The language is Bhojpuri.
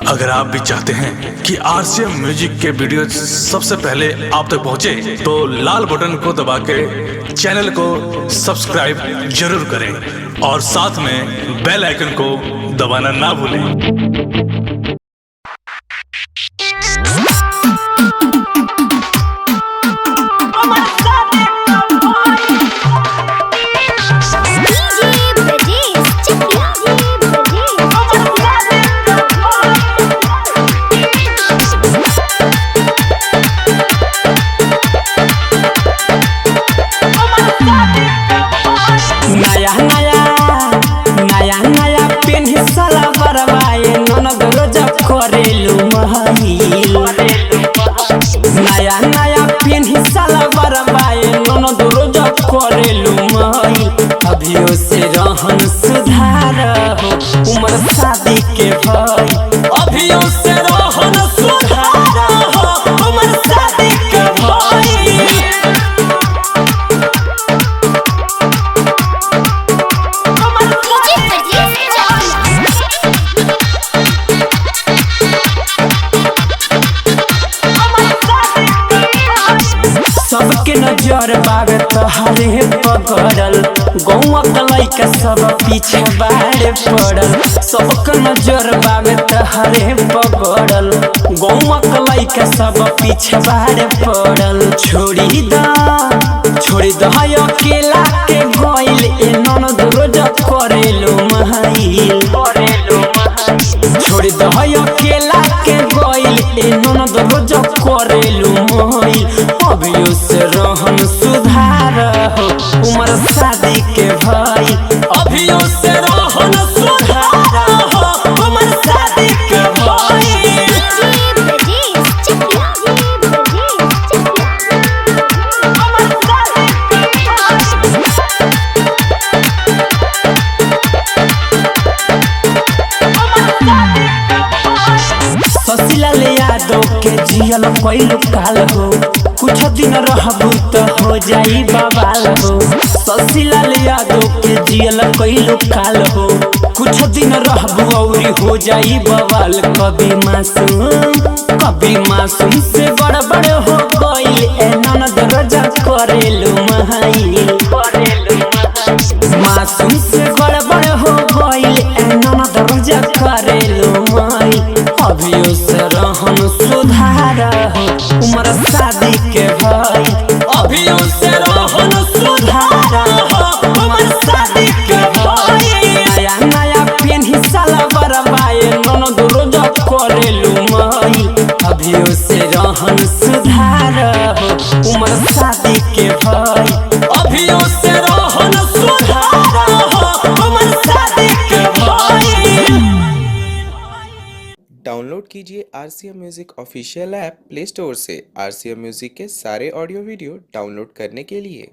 अगर आप भी चाहते हैं कि आरसीएम म्यूजिक के वीडियो सबसे पहले आप तक पहुंचे, तो लाल बटन को दबा के चैनल को सब्सक्राइब जरूर करें और साथ में बेल आइकन को दबाना ना भूलें। नया पेन साला बरवाए ननद रोज करेलू महिल। नया पेन साला बरवाए ननद रोज करेलू महिल। अभियो से रहन सुधार हो उम्र शादी के भई। अभियो से रहन सुधार हो उम्र शादी के भई। सबके नजर बावे तोहरे पकड़ल, गौवा के लइका सब पीछे बारे पड़ल। सबके नजर बावे तोहरे पकड़ल, गौवा के लइका सब पीछे बारे पड़ल। छोड़ी द अकेला के गइल ए ननद रोज करेलू महिल। छोड़ी द अकेला के गइल ए ननद रोज करेलू महिल। अभियो से रहन सुधार हो उम्र शादी के भई। अभियो से रहन सुधार हो उम्र शादी के भई। ससीलाल यादव के जियल कैलू काल हो, कुछ दिन रहबू तो हो जाई बवाल हो। ससीलाल यादव के जियल कैलू काल हो, कुछ दिन रहबू और हो जाई बवाल। कभी मासूम से बड़ हो गइल ए ननद रोज करेलू महिल। मासूम से बड़ हो गइल ए ननद रोज करेलू महिल। अभियो से रहन सुधार हो उम्र शादी के भई। अभियो से रहन सुधार हो उम्र शादी के भई। नया पेन साला बरवाए ननद रोज करेलू महिल। अभियो से रहन सुधार हो उम्र शादी के भई। अभियो से रहन सुधार हो उम्र शादी के भई। डाउनलोड कीजिए RCM music official app play store से। आरसीएम म्यूजिक के सारे ऑडियो वीडियो डाउनलोड करने के लिए